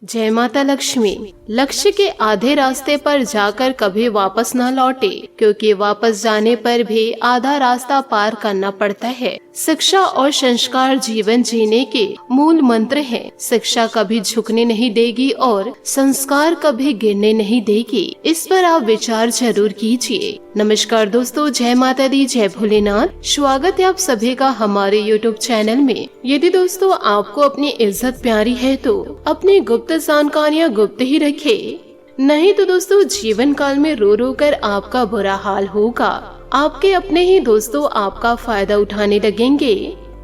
जय माता लक्ष्मी। लक्ष्य के आधे रास्ते पर जाकर कभी वापस न लौटे, क्योंकि वापस जाने पर भी आधा रास्ता पार करना पड़ता है। शिक्षा और संस्कार जीवन जीने के मूल मंत्र हैं। शिक्षा कभी झुकने नहीं देगी और संस्कार कभी गिरने नहीं देगी। इस पर आप विचार जरूर कीजिए। नमस्कार दोस्तों, जय माता दी, जय भोलेनाथ। स्वागत है आप सभी का हमारे YouTube चैनल में। यदि दोस्तों आपको अपनी इज्जत प्यारी है तो अपनी गुप्त जानकारियाँ गुप्त ही रखे, नहीं तो दोस्तों जीवन काल में रो रो कर आपका बुरा हाल होगा। आपके अपने ही दोस्तों आपका फायदा उठाने लगेंगे।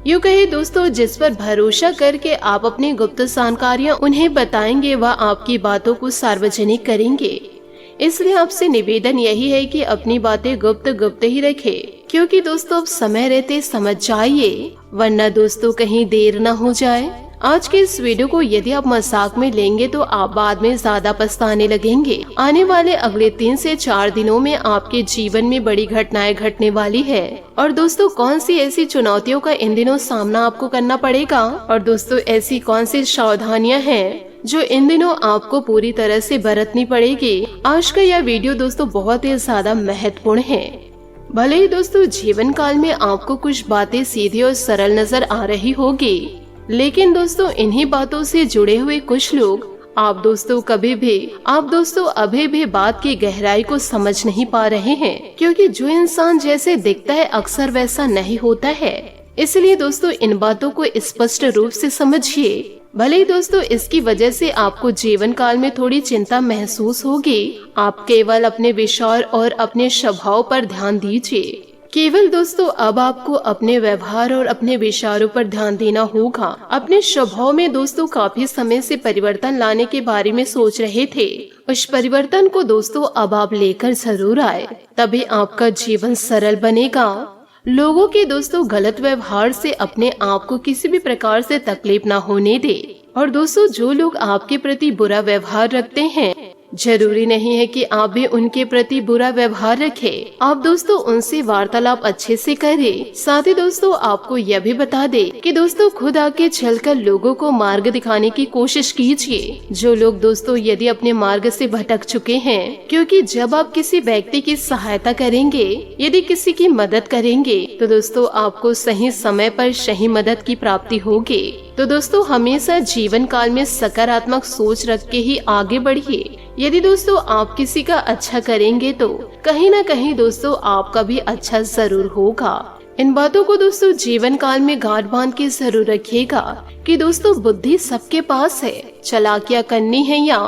यूँ कहे दोस्तों, जिस पर भरोसा करके आप अपनी गुप्त जानकारियाँ उन्हें बताएंगे वह आपकी बातों को सार्वजनिक करेंगे। इसलिए आपसे निवेदन यही है कि अपनी बातें गुप्त गुप्त ही रखें, क्योंकि दोस्तों अब समय रहते समझ जाइए, वरना दोस्तों कहीं देर न हो जाए। आज के इस वीडियो को यदि आप मजाक में लेंगे तो आप बाद में ज्यादा पछताने लगेंगे। आने वाले अगले 3 से 4 दिनों में आपके जीवन में बड़ी घटनाएं घटने वाली है। और दोस्तों कौन सी ऐसी चुनौतियों का इन दिनों सामना आपको करना पड़ेगा, और दोस्तों ऐसी कौन सी सावधानियां हैं जो इन दिनों आपको पूरी तरह से बरतनी पड़ेगी। आज का यह वीडियो दोस्तों बहुत ही ज्यादा महत्वपूर्ण है। भले ही दोस्तों जीवन काल में आपको कुछ बातें सीधी और सरल नजर आ रही होगी, लेकिन दोस्तों इन्हीं बातों से जुड़े हुए कुछ लोग आप दोस्तों अभी भी बात की गहराई को समझ नहीं पा रहे हैं, क्योंकि जो इंसान जैसे दिखता है अक्सर वैसा नहीं होता है। इसलिए दोस्तों इन बातों को स्पष्ट रूप से समझिए। भले ही दोस्तों इसकी वजह से आपको जीवन काल में थोड़ी चिंता महसूस होगी, आप केवल अपने विचार और अपने स्वभाव पर ध्यान दीजिए। केवल दोस्तों अब आपको अपने व्यवहार और अपने विचारों पर ध्यान देना होगा। अपने स्वभाव में दोस्तों काफी समय से परिवर्तन लाने के बारे में सोच रहे थे। उस परिवर्तन को दोस्तों अब आप लेकर जरूर आए, तभी आपका जीवन सरल बनेगा। लोगों के दोस्तों गलत व्यवहार से अपने आप को किसी भी प्रकार से तकलीफ न होने दे। और दोस्तों जो लोग आपके प्रति बुरा व्यवहार रखते हैं, जरूरी नहीं है कि आप भी उनके प्रति बुरा व्यवहार रखें। आप दोस्तों उनसे वार्तालाप अच्छे से करें। साथ ही दोस्तों आपको यह भी बता दे कि दोस्तों खुद आगे चलकर लोगों को मार्ग दिखाने की कोशिश कीजिए। जो लोग दोस्तों यदि अपने मार्ग से भटक चुके हैं, क्योंकि जब आप किसी व्यक्ति की सहायता करेंगे, यदि किसी की मदद करेंगे, तो दोस्तों आपको सही समय पर सही मदद की प्राप्ति होगी। तो दोस्तों हमेशा जीवन काल में सकारात्मक सोच रख के ही आगे बढ़िए। यदि दोस्तों आप किसी का अच्छा करेंगे तो कहीं न कहीं दोस्तों आपका भी अच्छा जरूर होगा। इन बातों को दोस्तों जीवन काल में गांठ बांध के जरूर रखिएगा कि दोस्तों बुद्धि सबके पास है। चालाकियां करनी है या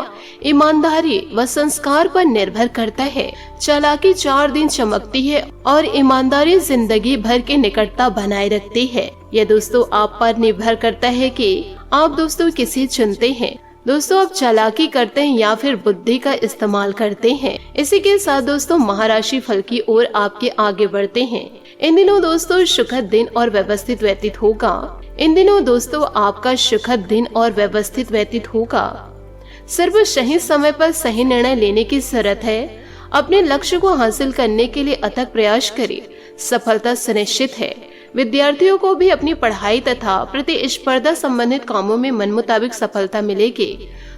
ईमानदारी व संस्कार पर निर्भर करता है। चालाकी 4 दिन चमकती है और ईमानदारी जिंदगी भर की निकटता बनाए रखती है। यह दोस्तों आप पर निर्भर करता है कि आप दोस्तों किसे चुनते हैं। दोस्तों आप चालाकी करते हैं या फिर बुद्धि का इस्तेमाल करते हैं। इसी के साथ दोस्तों महाराशि फल की ओर आपके आगे बढ़ते हैं। इन दिनों दोस्तों सुखद दिन और व्यवस्थित व्यतीत होगा। इन दिनों दोस्तों आपका सुखद दिन और व्यवस्थित व्यतीत होगा। सिर्फ सही समय पर सही निर्णय लेने की जरूरत है। अपने लक्ष्य को हासिल करने के लिए अथक प्रयास करें, सफलता सुनिश्चित है। विद्यार्थियों को भी अपनी पढ़ाई तथा प्रतिस्पर्धा संबंधित कामों में मन मुताबिक सफलता मिलेगी।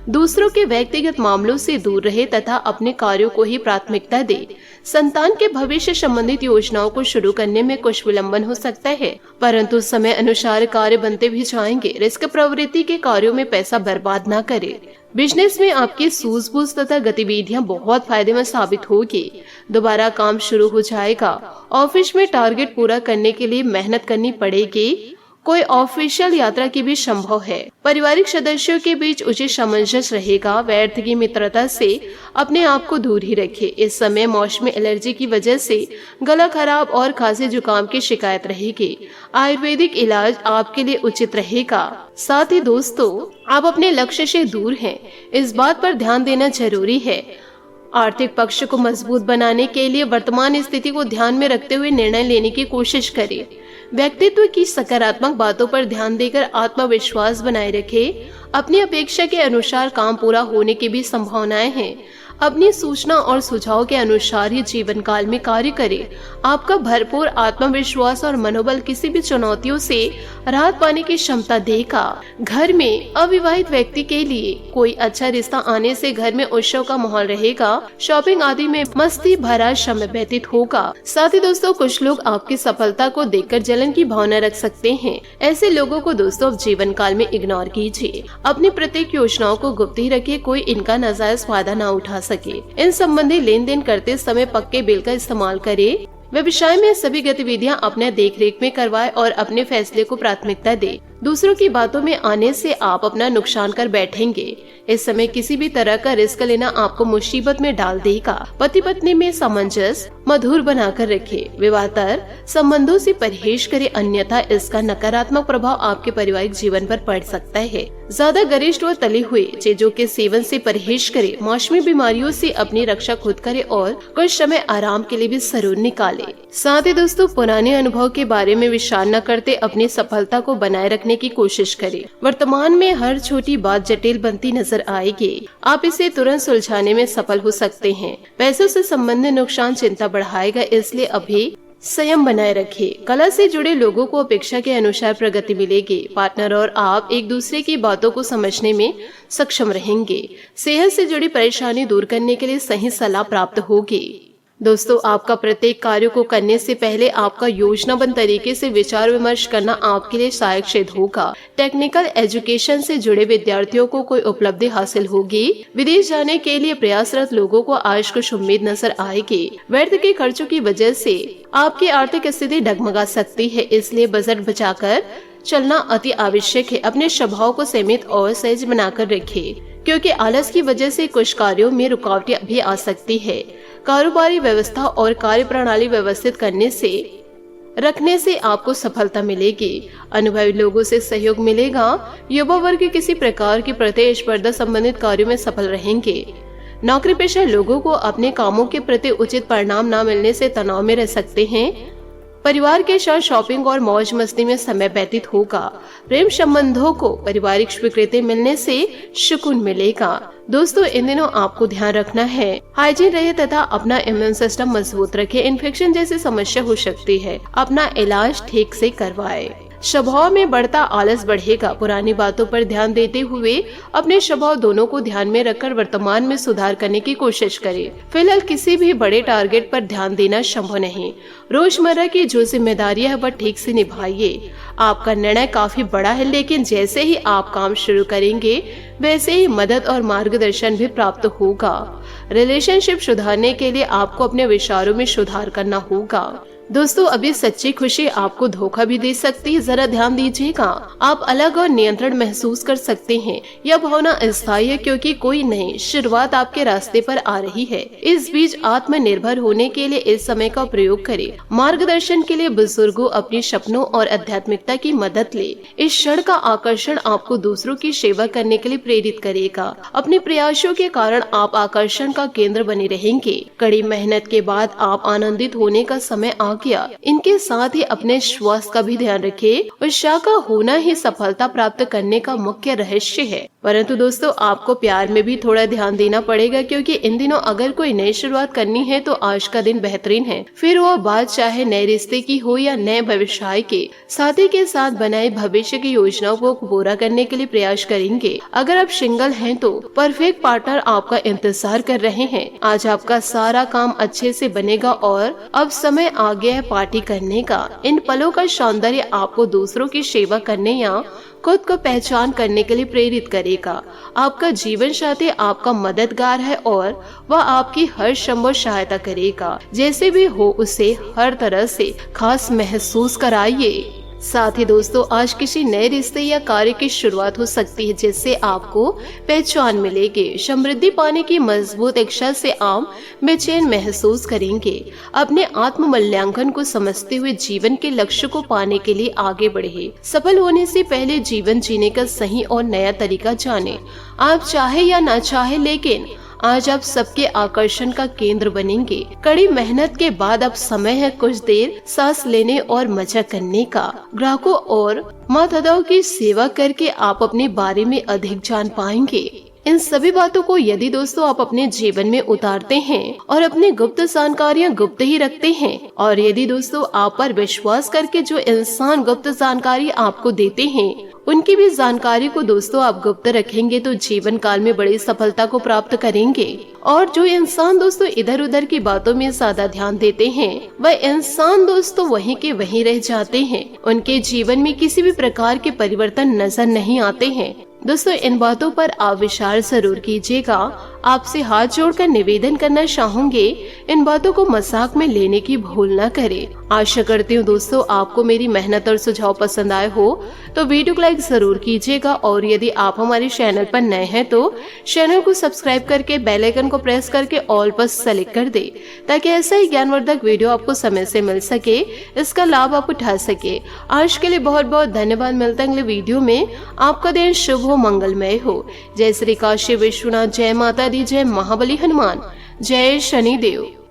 दूसरों के व्यक्तिगत मामलों से दूर रहे तथा अपने कार्यों को ही प्राथमिकता दे। संतान के भविष्य संबंधित योजनाओं को शुरू करने में कुछ विलंबन हो सकता है, परंतु समय अनुसार कार्य बनते भी जाएंगे। रिस्क प्रवृत्ति के कार्यों में पैसा बर्बाद न करें। बिजनेस में आपकी सूझबूझ तथा गतिविधियां बहुत फायदेमंद साबित होगी। दोबारा काम शुरू हो जाएगा। ऑफिस में टारगेट पूरा करने के लिए मेहनत करनी पड़ेगी। कोई ऑफिशियल यात्रा की भी संभव है। पारिवारिक सदस्यों के बीच उचित सामंजस्य रहेगा। व्यर्थ की मित्रता से अपने आप को दूर ही रखें। इस समय मौसमी एलर्जी की वजह से गला खराब और खांसी जुकाम की शिकायत रहेगी। आयुर्वेदिक इलाज आपके लिए उचित रहेगा। साथ ही दोस्तों आप अपने लक्ष्य से दूर हैं, इस बात पर ध्यान देना जरूरी है। आर्थिक पक्ष को मजबूत बनाने के लिए वर्तमान स्थिति को ध्यान में रखते हुए निर्णय लेने की कोशिश करें। व्यक्तित्व की सकारात्मक बातों पर ध्यान देकर आत्मविश्वास बनाए रखें। अपनी अपेक्षा के अनुसार काम पूरा होने की भी संभावनाएं हैं। अपनी सूचना और सुझाव के अनुसार ही जीवन काल में कार्य करें। आपका भरपूर आत्मविश्वास और मनोबल किसी भी चुनौतियों से राहत पाने की क्षमता देगा। घर में अविवाहित व्यक्ति के लिए कोई अच्छा रिश्ता आने से घर में उत्सव का माहौल रहेगा। शॉपिंग आदि में मस्ती भरा समय व्यतीत होगा। साथ ही दोस्तों कुछ लोग आपकी सफलता को देखकर जलन की भावना रख सकते हैं। ऐसे लोगों को दोस्तों अब जीवन काल में इग्नोर कीजिए। अपनी प्रत्येक योजनाओं को गुप्त ही रखिए, कोई इनका नाजायज फायदा न उठा सके। इन संबंधी लेन देन करते समय पक्के बिल का इस्तेमाल करें। व्यवसाय में सभी गतिविधियां अपने देखरेख में करवाएं और अपने फैसले को प्राथमिकता दें। दूसरों की बातों में आने से आप अपना नुकसान कर बैठेंगे। इस समय किसी भी तरह का रिस्क लेना आपको मुसीबत में डाल देगा। पति पत्नी में सामंजस्य मधुर बनाकर रखें। विवाहतर संबंधों से परहेज करें, अन्यथा इसका नकारात्मक प्रभाव आपके पारिवारिक जीवन पर पड़ सकता है। ज्यादा गरिष्ठ व तली हुए चीजों के सेवन से परहेज करें। मौसमी बीमारियों से अपनी रक्षा खुद करें और कुछ समय आराम के लिए भी जरूर निकालें। साथ ही दोस्तों पुराने अनुभव के बारे में विचार न करते अपनी सफलता को बनाए रखने की कोशिश करें। वर्तमान में हर छोटी बात जटिल बनती नजर आएगी। आप इसे तुरंत सुलझाने में सफल हो सकते हैं। पैसों से संबंधित नुकसान चिंता बढ़ाएगा, इसलिए अभी संयम बनाए रखें। कला से जुड़े लोगों को अपेक्षा के अनुसार प्रगति मिलेगी। पार्टनर और आप एक दूसरे की बातों को समझने में सक्षम रहेंगे। सेहत से जुड़ी परेशानी दूर करने के लिए सही सलाह प्राप्त होगी। दोस्तों आपका प्रत्येक कार्य को करने से पहले आपका योजनाबद्ध तरीके से विचार विमर्श करना आपके लिए सहायक सिद्ध होगा। टेक्निकल एजुकेशन से जुड़े विद्यार्थियों को कोई उपलब्धि हासिल होगी। विदेश जाने के लिए प्रयासरत लोगों को आज कुछ उम्मीद नजर आएगी। व्यर्थ के खर्चों की वजह से आपकी आर्थिक स्थिति डगमगा सकती है, इसलिए बजट बचाकर चलना अति आवश्यक है। अपने स्वभाव को सीमित और सहज बनाकर रखें, क्योंकि आलस की वजह से कुछ कार्यों में रुकावटें भी आ सकती है। कारोबारी व्यवस्था और कार्य प्रणाली व्यवस्थित रखने से आपको सफलता मिलेगी। अनुभवी लोगों से सहयोग मिलेगा। युवा वर्ग किसी प्रकार की प्रतिस्पर्धा संबंधित कार्यों में सफल रहेंगे। नौकरी पेशा लोगों को अपने कामों के प्रति उचित परिणाम न मिलने से तनाव में रह सकते हैं। परिवार के साथ शॉपिंग और मौज मस्ती में समय व्यतीत होगा। प्रेम संबंधों को पारिवारिक स्वीकृति मिलने से सुकून मिलेगा। दोस्तों इन दिनों आपको ध्यान रखना है, हाइजीन रहे तथा अपना इम्यून सिस्टम मजबूत रखे। इन्फेक्शन जैसी समस्या हो सकती है, अपना इलाज ठीक से करवाएं। स्वभाव में बढ़ता आलस बढ़ेगा। पुरानी बातों पर ध्यान देते हुए अपने स्वभाव दोनों को ध्यान में रखकर वर्तमान में सुधार करने की कोशिश करें। फिलहाल किसी भी बड़े टारगेट पर ध्यान देना संभव नहीं। रोजमर्रा की जो जिम्मेदारियां है वह ठीक से निभाइए। आपका निर्णय काफी बड़ा है, लेकिन जैसे ही आप काम शुरू करेंगे वैसे ही मदद और मार्गदर्शन भी प्राप्त होगा। रिलेशनशिप सुधारने के लिए आपको अपने विचारों में सुधार करना होगा। दोस्तों अभी सच्ची खुशी आपको धोखा भी दे सकती है, जरा ध्यान दीजिएगा। आप अलग और नियंत्रण महसूस कर सकते हैं। यह भावना अस्थायी है, क्योंकि कोई नई शुरुआत आपके रास्ते पर आ रही है। इस बीच आत्मनिर्भर होने के लिए इस समय का प्रयोग करें। मार्गदर्शन के लिए बुजुर्गों अपने सपनों और आध्यात्मिकता की मदद ले। इस क्षण का आकर्षण आपको दूसरों की सेवा करने के लिए प्रेरित करेगा। अपने प्रयासों के कारण आप आकर्षण का केंद्र बने रहेंगे। कड़ी मेहनत के बाद आप आनंदित होने का समय आ गया। इनके साथ ही अपने श्वास का भी ध्यान रखें। उत्साह का होना ही सफलता प्राप्त करने का मुख्य रहस्य है। परंतु दोस्तों आपको प्यार में भी थोड़ा ध्यान देना पड़ेगा, क्योंकि इन दिनों अगर कोई नई शुरुआत करनी है तो आज का दिन बेहतरीन है। फिर वह बात चाहे नए रिश्ते की हो या नए व्यवसाय के, साथी के साथ बनाए भविष्य की योजनाओं को पूरा करने के लिए प्रयास करेंगे। अगर आप सिंगल हैं तो परफेक्ट पार्टनर आपका इंतजार कर रहे हैं। आज आपका सारा काम अच्छे से बनेगा और अब समय आ गया है पार्टी करने का। इन पलों का सौंदर्य आपको दूसरों की सेवा करने या खुद को पहचान करने के लिए प्रेरित करेगा। आपका जीवन साथी आपका मददगार है और वह आपकी हर संभव सहायता करेगा। जैसे भी हो उसे हर तरह से खास महसूस कराइए। साथ ही दोस्तों आज किसी नए रिश्ते या कार्य की शुरुआत हो सकती है, जिससे आपको पहचान मिलेगी। समृद्धि पाने की मजबूत इच्छा से आप बेचैन महसूस करेंगे। अपने आत्म मूल्यांकन को समझते हुए जीवन के लक्ष्य को पाने के लिए आगे बढ़े। सफल होने से पहले जीवन जीने का सही और नया तरीका जाने। आप चाहे या ना चाहे, लेकिन आज आप सबके आकर्षण का केंद्र बनेंगे। कड़ी मेहनत के बाद अब समय है कुछ देर सांस लेने और मजा करने का। ग्राहकों और माताओं की सेवा करके आप अपने बारे में अधिक जान पाएंगे। इन सभी बातों को यदि दोस्तों आप अपने जीवन में उतारते हैं और अपनी गुप्त जानकारियां गुप्त ही रखते हैं, और यदि दोस्तों आप पर विश्वास करके जो इंसान गुप्त जानकारी आपको देते हैं उनकी भी जानकारी को दोस्तों आप गुप्त रखेंगे तो जीवन काल में बड़ी सफलता को प्राप्त करेंगे। और जो इंसान दोस्तों इधर उधर की बातों में ज्यादा ध्यान देते हैं वह इंसान दोस्तों वहीं के वहीं रह जाते हैं, उनके जीवन में किसी भी प्रकार के परिवर्तन नजर नहीं आते हैं। दोस्तों इन बातों पर आप विचार जरूर कीजिएगा। आपसे हाथ जोड़कर निवेदन करना चाहूंगे, इन बातों को मजाक में लेने की भूल न करें। आशा करती हूँ दोस्तों आपको मेरी मेहनत और सुझाव पसंद आए हो तो वीडियो को लाइक जरूर कीजिएगा, और यदि आप हमारे चैनल पर नए हैं तो चैनल को सब्सक्राइब करके बेल आइकन को प्रेस करके ऑल पर सेलेक्ट कर दे, ताकि ऐसा ही ज्ञानवर्धक वीडियो आपको समय से मिल सके, इसका लाभ आप उठा सके। आज के लिए बहुत बहुत धन्यवाद। मिलते हैं अगले वीडियो में। आपका दिन शुभ हो, मंगलमय हो। जय श्री काशी विश्वनाथ, जय माता दी, जय महाबली हनुमान, जय शनिदेव।